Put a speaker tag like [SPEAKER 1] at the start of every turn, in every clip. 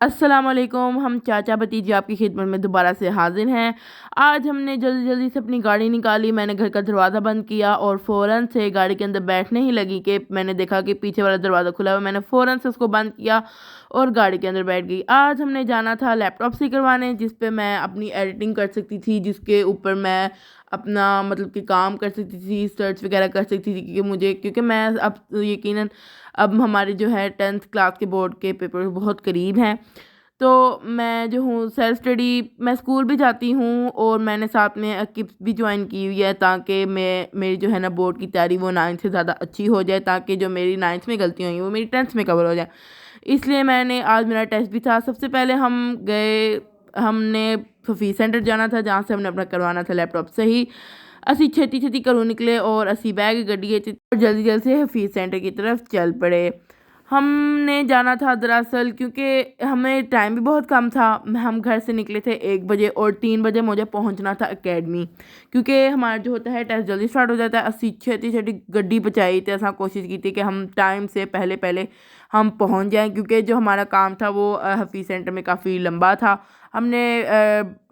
[SPEAKER 1] अस्सलाम वालेकुम। हम चाचा भतीजी आपकी खिदमत में दोबारा से हाजिर हैं। आज हमने जल्दी जल्दी से अपनी गाड़ी निकाली। मैंने घर का दरवाज़ा बंद किया और फ़ौरन से गाड़ी के अंदर बैठने ही लगी कि मैंने देखा कि पीछे वाला दरवाज़ा खुला हुआ। मैंने फ़ौरन से उसको बंद किया और गाड़ी के अंदर बैठ गई। आज हमने जाना था लैपटॉप से करवाने, जिस पे मैं अपनी एडिटिंग कर सकती थी, जिसके ऊपर मैं अपना मतलब कि काम कर सकती थी, सर्च वगैरह कर सकती थी। क्योंकि मैं अब यकीनन अब हमारे जो है 10th क्लास के बोर्ड के पेपर बहुत करीब हैं। तो मैं जो हूँ सेल्फ स्टडी, मैं स्कूल भी जाती हूँ और मैंने साथ में किप्स भी ज्वाइन की हुई है, ताकि मैं मेरी जो है ना बोर्ड की तैयारी वो 9th से ज़्यादा अच्छी हो जाए, ताकि जो मेरी 9th में गलतियाँ हुई वो मेरी 10th में कवर हो जाए। इसलिए मैंने आज मेरा टेस्ट भी था। सबसे पहले हमने हफीज़ सेंटर जाना था, जहाँ से हमने अपना करवाना था लैपटॉप। सही असी छेती छेती घरों निकले और असी बैग गड्डिए और जल्दी जल्दी से हफीज़ सेंटर की तरफ चल पड़े। हमने जाना था दरअसल क्योंकि हमें टाइम भी बहुत कम था। हम घर से निकले थे 1 बजे और 3 बजे मुझे पहुंचना था एकेडमी, क्योंकि हमारा जो होता है टेस्ट जल्दी स्टार्ट हो जाता है। असी छेती छेती गड्डी बचाई तो असा कोशिश की थी कि हम टाइम से पहले पहले हम पहुंच जाएं, क्योंकि जो हमारा काम था वो हफीज़ सेंटर में काफ़ी लंबा था। हमने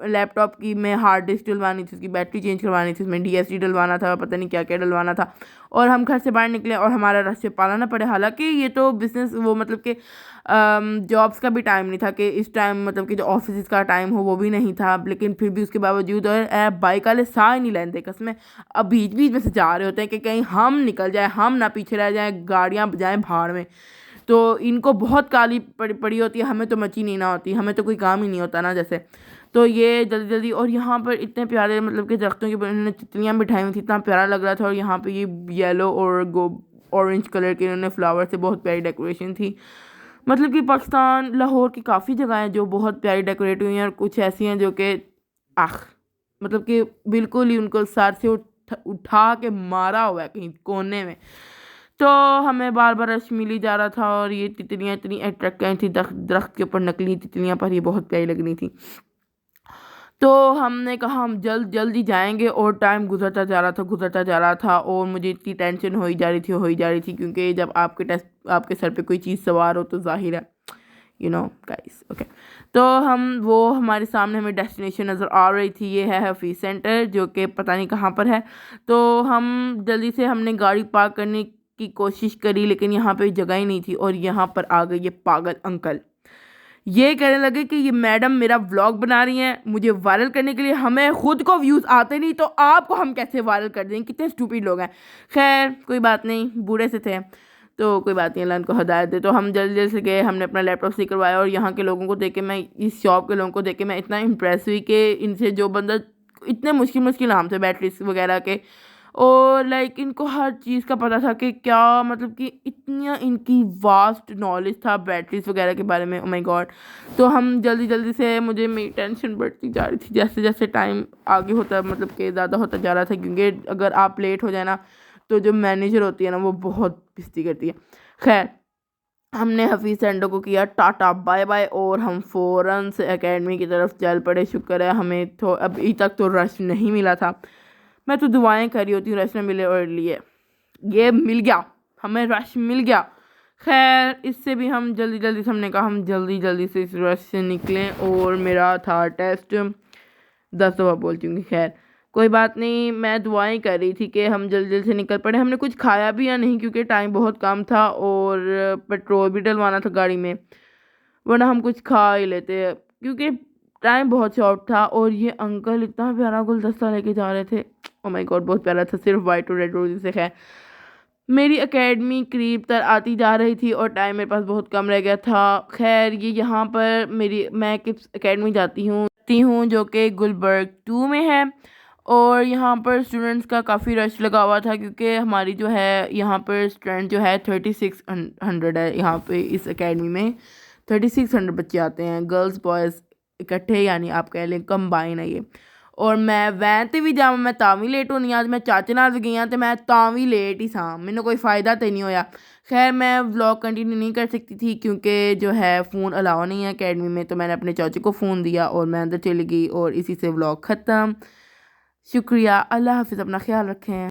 [SPEAKER 1] लैपटॉप की में हार्ड डिस्क डलवानी थी, उसकी बैटरी चेंज करवानी थी, उसमें DSD डलवाना था, पता नहीं क्या क्या डलवाना था। और हम घर से बाहर निकले और हमारा रश से पाला ना पड़े। हालांकि ये तो बिज़नेस वो मतलब कि जॉब्स का भी टाइम नहीं था कि इस टाइम मतलब कि जो ऑफिस का टाइम हो वो भी नहीं था, लेकिन फिर भी उसके बावजूद और बाइक वाले साह ही नहीं लेते कसमें। अब बीच बीच में से जा रहे होते हैं कि कहीं हम निकल जाए, हम ना पीछे रह जाएं, गाड़ियाँ बजाएं भाड़ में। तो इनको बहुत काली पड़ी होती है, हमें तो मची नहीं ना होती, हमें तो कोई काम ही नहीं होता ना जैसे। तो ये जल्दी जल्दी, और यहाँ पर इतने प्यारे मतलब कि दरख्तों के उन्होंने तितलियाँ बिठाई हुई थी, इतना प्यारा लग रहा था। और यहाँ पे ये येलो और ऑरेंज कलर के इन्होंने फ्लावर से बहुत प्यारी डेकोरेशन थी। मतलब कि पाकिस्तान लाहौर की काफ़ी जगह हैं जो बहुत प्यारी डेकोरेट हुई हैं, और कुछ ऐसी हैं जो कि आख मतलब कि बिल्कुल ही उनको सर से उठा के मारा हुआ है कहीं कोने में। तो हमें बार बार रश मिली जा रहा था और ये तितलियाँ इतनी अट्रैक्टिव थी, दरख्त के ऊपर नकली तितलियाँ पर, ये बहुत प्यारी लग रही थी। तो हमने कहा हम जल्दी जाएंगे और टाइम गुजरता जा रहा था और मुझे इतनी टेंशन हो ही जा रही थी, क्योंकि जब आपके सर पे कोई चीज़ सवार हो तो जाहिर है गाइस। ओके, तो हमारे सामने हमें डेस्टिनेशन नज़र आ रही थी। ये है हफीज़ सेंटर, जो कि पता नहीं कहाँ पर है। तो हम जल्दी से हमने गाड़ी पार्क करने की कोशिश करी, लेकिन यहाँ पे जगह ही नहीं थी। और यहाँ पर आ गए ये पागल अंकल। ये कहने लगे कि ये मैडम मेरा व्लॉग बना रही हैं मुझे वायरल करने के लिए, हमें खुद को व्यूज़ आते नहीं तो आपको हम कैसे वायरल कर देंगे, कितने स्टूपिड लोग हैं। खैर कोई बात नहीं, बूढ़े से थे तो कोई बात नहीं, अल्लाह उनको हदायत दे। तो हम जल्दी जल्दी से गए, हमने अपना लैपटॉप सही करवाया। और यहाँ के लोगों को देख के मैं, इस शॉप के लोगों को देख के मैं इतना इम्प्रेस हुई कि इनसे जो बंदा इतने मुश्किल मुश्किल नाम थे बैटरीज वगैरह के, और लाइक इनको हर चीज़ का पता था कि क्या मतलब कि इतना इनकी वास्ट नॉलेज था बैटरीज वगैरह के बारे में। Oh my God. तो हम जल्दी जल्दी से, मुझे मेरी टेंशन बढ़ती जा रही थी जैसे जैसे टाइम आगे होता मतलब कि ज़्यादा होता जा रहा था, क्योंकि अगर आप लेट हो जाए ना तो जो मैनेजर होती है ना वो बहुत पिस्ती करती है। खैर हमने हफीज़ सेंटर को किया टाटा बाय बाय और हम फ़ौरन से एकेडमी की तरफ चल पड़े। शुक्र है हमें तो अभी तक तो रश नहीं मिला था। मैं तो दुआएं कर रही होती हूँ रश न मिले, और लिए ये मिल गया, हमें रश मिल गया। खैर इससे भी हम जल्दी जल्दी से, हमने कहा हम जल्दी जल्दी से इस रश से निकलें, और मेरा था टेस्ट 10 दफ़ा बोल चुकी। खैर कोई बात नहीं, मैं दुआएं कर रही थी कि हम जल्दी जल्दी से निकल पड़े। हमने कुछ खाया भी या नहीं, क्योंकि टाइम बहुत कम था और पेट्रोल भी डलवाना था गाड़ी में, वरना हम कुछ खा ही लेते, क्योंकि टाइम बहुत शॉर्ट था। और ये अंकल इतना प्यारा गुलदस्ता लेके जा रहे थे, ओ माय गॉड बहुत प्यारा था, सिर्फ वाइट और रेड रोज़ से। खैर मेरी एकेडमी करीब तर आती जा रही थी और टाइम मेरे पास बहुत कम रह गया था। खैर ये यहाँ पर मैं किस एकेडमी जाती हूँ जो कि गुलबर्ग 2 में है। और यहाँ पर स्टूडेंट्स का काफ़ी रश लगा हुआ था, क्योंकि हमारी जो है यहाँ पर स्टूडेंट जो है 3600 है। यहाँ पे इस एकेडमी में 3600 बच्चे आते हैं, गर्ल्स बॉयज़ इकट्ठे, यानी आप कह लें कंबाइन है ये। और मैं वैन ते भी जावां मैं तां भी लेट होनी, आज मैं चाचे नाल भी गई हाँ तो मैं तां भी लेट ही सा, मैंने कोई फ़ायदा तो नहीं होया। खैर मैं व्लॉग कंटिन्यू नहीं कर सकती थी, क्योंकि जो है फ़ोन अलाउ नहीं है एकेडमी में। तो मैंने अपने चाचे को फ़ोन दिया और मैं अंदर चली गई, और इसी से व्लॉग ख़त्म। शुक्रिया, अल्लाह हाफिज़, अपना ख्याल रखें।